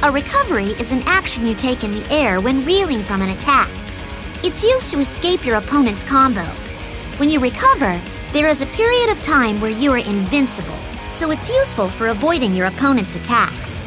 A recovery is an action you take in the air when reeling from an attack. It's used to escape your opponent's combo. When you recover, there is a period of time where you are invincible, so it's useful for avoiding your opponent's attacks.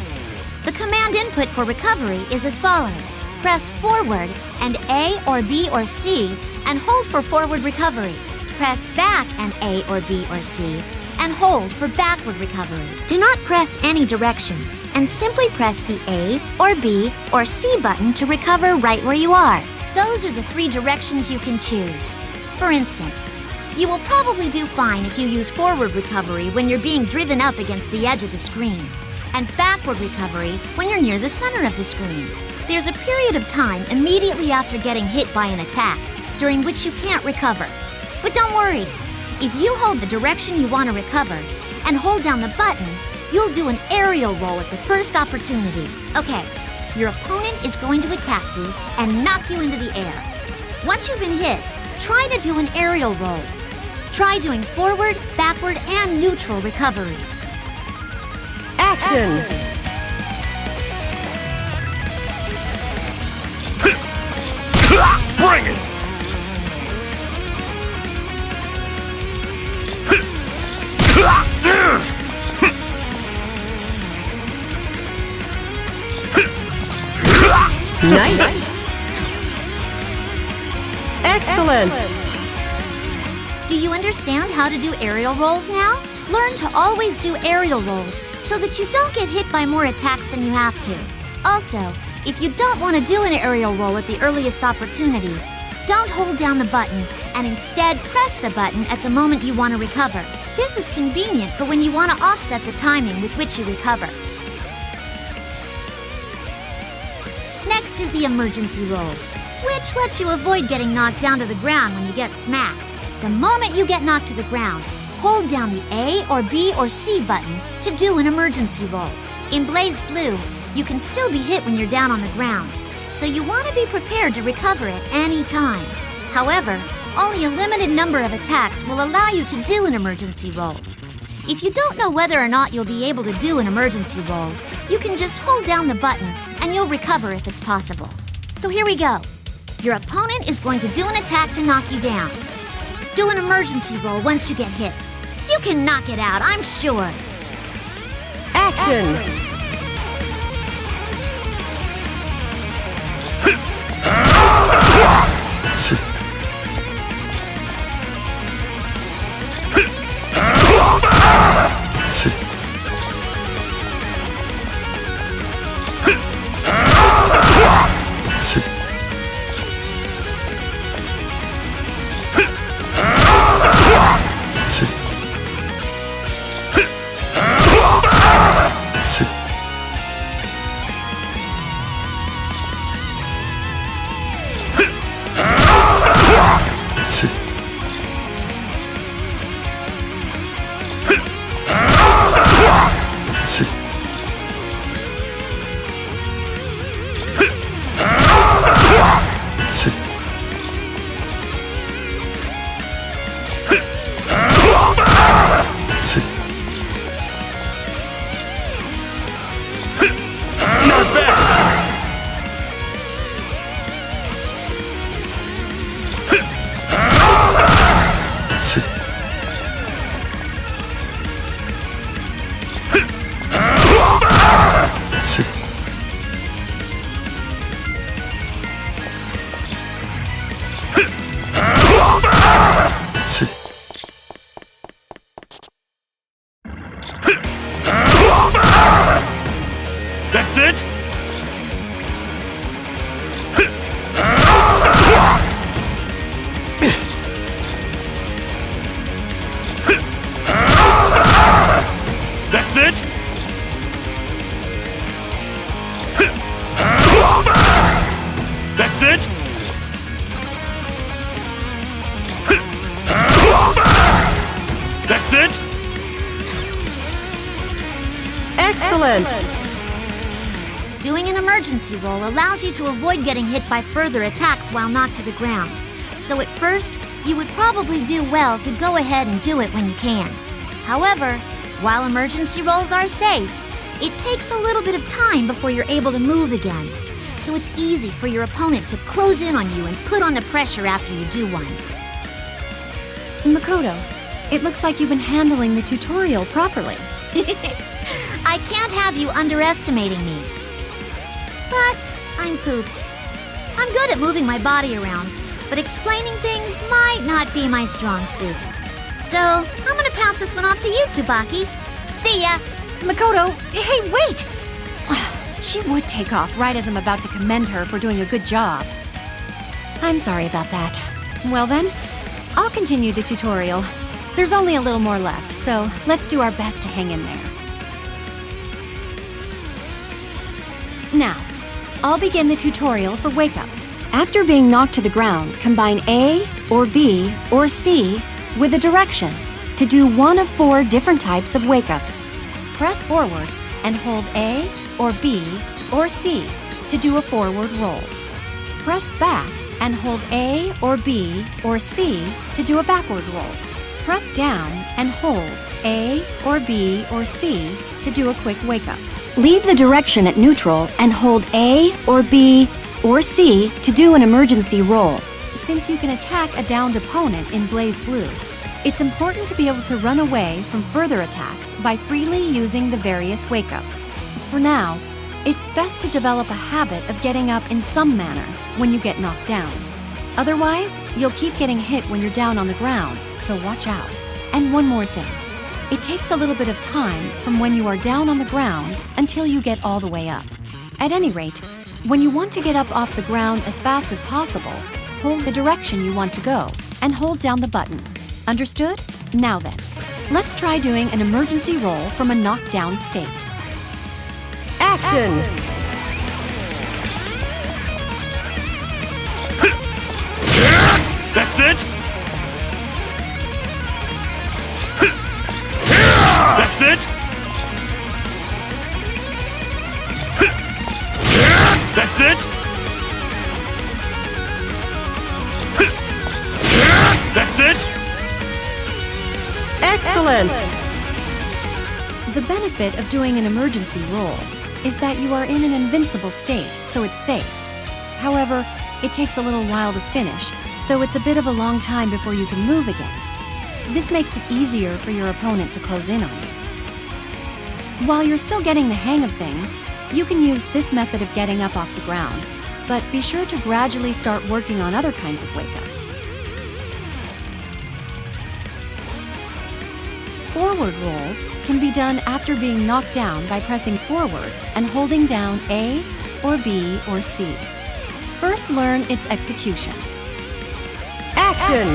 The command input for recovery is as follows. Press forward and A or B or C and hold for forward recovery. Press back and A or B or C and hold for backward recovery. Do not press any direction and simply press the A or B or C button to recover right where you are. Those are the 3 directions you can choose. For instance, you will probably do fine if you use forward recovery when you're being driven up against the edge of the screen, and backward recovery when you're near the center of the screen. There's a period of time immediately after getting hit by an attack, during which you can't recover. But don't worry, if you hold the direction you want to recover and hold down the button, you'll do an aerial roll at the first opportunity. Okay, your opponent is going to attack you and knock you into the air. Once you've been hit, try to do an aerial roll. Try doing forward, backward, and neutral recoveries. Action! Bring it! Nice! Excellent! Do you understand how to do aerial rolls now? Learn to always do aerial rolls so that you don't get hit by more attacks than you have to. Also, if you don't want to do an aerial roll at the earliest opportunity, don't hold down the button and instead press the button at the moment you want to recover. This is convenient for when you want to offset the timing with which you recover. Next is the emergency roll, which lets you avoid getting knocked down to the ground when you get smacked. The moment you get knocked to the ground, hold down the A or B or C button to do an emergency roll. In BLAZBLUE, you can still be hit when you're down on the ground, so you want to be prepared to recover at any time. However, only a limited number of attacks will allow you to do an emergency roll. If you don't know whether or not you'll be able to do an emergency roll, you can just hold down the button and you'll recover if it's possible. So here we go. Your opponent is going to do an attack to knock you down. Do an emergency roll once you get hit. You can knock it out, I'm sure. Action! That's it? That's it? That's it? That's it? Excellent! Doing an emergency roll allows you to avoid getting hit by further attacks while knocked to the ground. So at first, you would probably do well to go ahead and do it when you can. However, while emergency rolls are safe, It takes a little bit of time before you're able to move again, so it's easy for your opponent to close in on you and put on the pressure after you do one. Makoto, it looks like you've been handling the tutorial properly. I can't have you underestimating me. But I'm pooped. I'm good at moving my body around, but explaining things might not be my strong suit. So I'm gonna pass this one off to you, Tsubaki. See ya! Makoto, hey, wait! She would take off right as I'm about to commend her for doing a good job. I'm sorry about that. Well then, I'll continue the tutorial. There's only a little more left, so let's do our best to hang in there. Now, I'll begin the tutorial for wake-ups. After being knocked to the ground, combine A, or B, or C with a direction to do one of 4 different types of wake-ups. Press forward and hold A, or B, or C to do a forward roll. Press back and hold A, or B, or C to do a backward roll. Press down and hold A, or B, or C to do a quick wake-up. Leave the direction at neutral and hold A, or B, or C to do an emergency roll. Since you can attack a downed opponent in BLAZBLUE, it's important to be able to run away from further attacks by freely using the various wake-ups. For now, it's best to develop a habit of getting up in some manner when you get knocked down. Otherwise, you'll keep getting hit when you're down on the ground, so watch out. And one more thing. It takes a little bit of time from when you are down on the ground until you get all the way up. At any rate, when you want to get up off the ground as fast as possible, hold the direction you want to go and hold down the button. Understood? Now then, let's try doing an emergency roll from a knockdown state. Action! That's it! That's it! That's it! That's it! Excellent! The benefit of doing an emergency roll is that you are in an invincible state, so it's safe. However, it takes a little while to finish, so it's a bit of a long time before you can move again. This makes it easier for your opponent to close in on you. While you're still getting the hang of things, you can use this method of getting up off the ground, but be sure to gradually start working on other kinds of wake-ups. Forward roll can be done after being knocked down by pressing forward and holding down A, or B, or C. First, learn its execution. Action!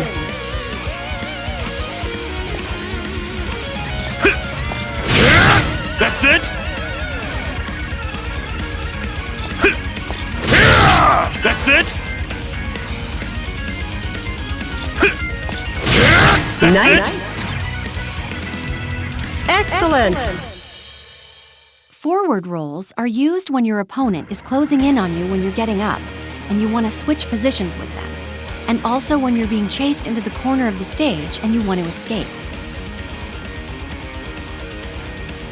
That's it! That's it! That's Nice. it! Excellent! Forward rolls are used when your opponent is closing in on you when you're getting up, and you want to switch positions with them, and also when you're being chased into the corner of the stage and you want to escape.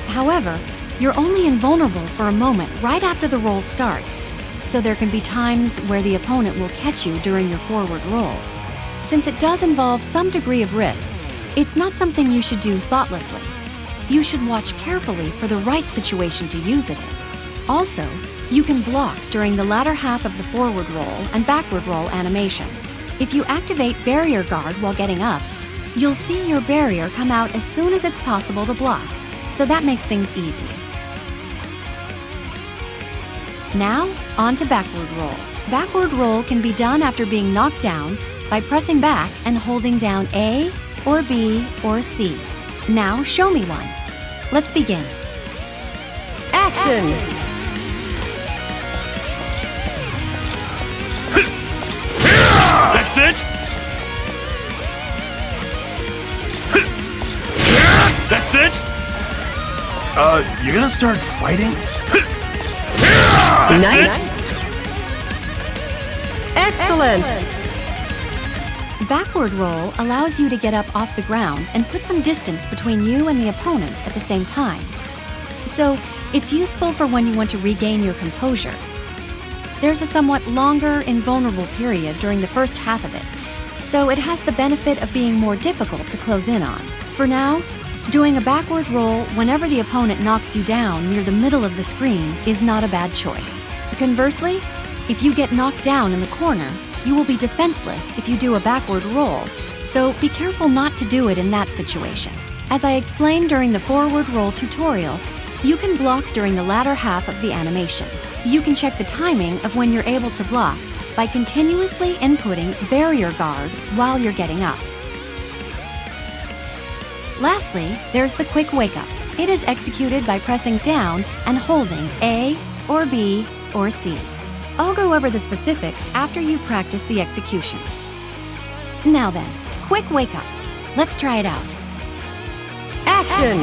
However, you're only invulnerable for a moment right after the roll starts, so there can be times where the opponent will catch you during your forward roll. Since it does involve some degree of risk, it's not something you should do thoughtlessly. You should watch carefully for the right situation to use it in. Also, you can block during the latter half of the forward roll and backward roll animations. If you activate Barrier Guard while getting up, you'll see your barrier come out as soon as it's possible to block, so that makes things easy. Now, on to backward roll. Backward roll can be done after being knocked down by pressing back and holding down A, or B, or C. Now, show me one. Let's begin. Action! That's it! That's it! You gonna start fighting? That's Nice. it! Excellent! Backward roll allows you to get up off the ground and put some distance between you and the opponent at the same time. so it's useful for when you want to regain your composure. There's a somewhat longer, invulnerable period during the first half of it, so it has the benefit of being more difficult to close in on. For now, doing a backward roll whenever the opponent knocks you down near the middle of the screen is not a bad choice. Conversely, if you get knocked down in the corner, you will be defenseless if you do a backward roll, so be careful not to do it in that situation. As I explained during the forward roll tutorial, you can block during the latter half of the animation. You can check the timing of when you're able to block by continuously inputting barrier guard while you're getting up. Lastly, there's the quick wake up. It is executed by pressing down and holding A or B or C. I'll go over the specifics after you practice the execution. Now then, quick wake up. Let's try it out. Action!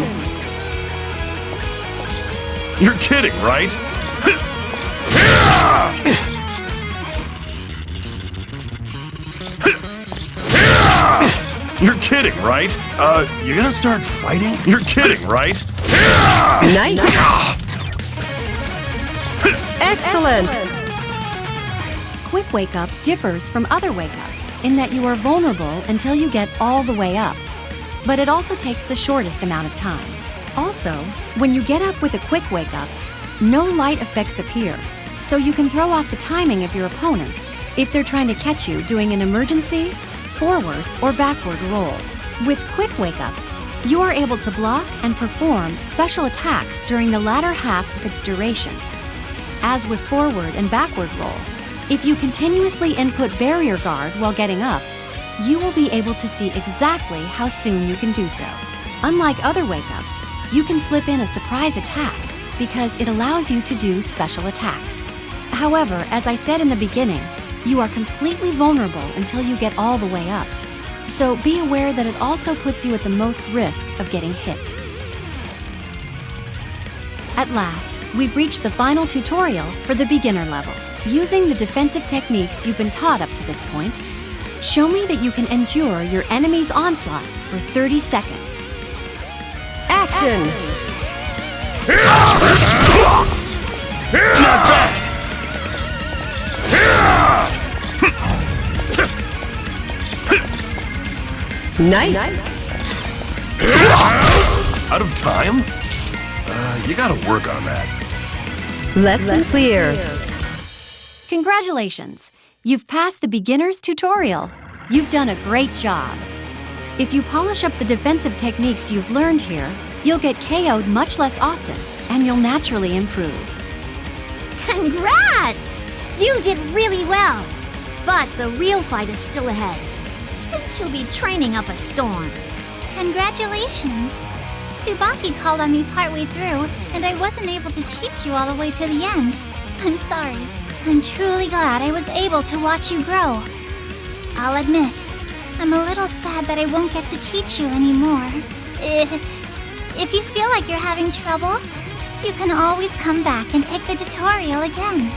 You're kidding, right? You're kidding, right? You gonna start fighting? You're kidding, right? Nice! Excellent! Quick wake up differs from other wake ups in that you are vulnerable until you get all the way up, but it also takes the shortest amount of time. Also, when you get up with a quick wake up, no light effects appear, so you can throw off the timing of your opponent if they're trying to catch you doing an emergency, forward, or backward roll. With quick wake up, you are able to block and perform special attacks during the latter half of its duration. As with forward and backward roll, if you continuously input barrier guard while getting up, you will be able to see exactly how soon you can do so. Unlike other wake-ups, you can slip in a surprise attack because it allows you to do special attacks. However, as I said in the beginning, you are completely vulnerable until you get all the way up. So be aware that it also puts you at the most risk of getting hit. At last, we've reached the final tutorial for the beginner level. Using the defensive techniques you've been taught up to this point, show me that you can endure your enemy's onslaught for 30 seconds. Action! Not bad! Nice! Out of time? You gotta work on that. Lesson clear. Congratulations! You've passed the beginner's tutorial. You've done a great job. If you polish up the defensive techniques you've learned here, you'll get KO'd much less often, and you'll naturally improve. Congrats! You did really well. But the real fight is still ahead, since you'll be training up a storm. Congratulations! Tsubaki called on me partway through, and I wasn't able to teach you all the way to the end. I'm sorry. I'm truly glad I was able to watch you grow. I'll admit, I'm a little sad that I won't get to teach you anymore. If you feel like you're having trouble, you can always come back and take the tutorial again.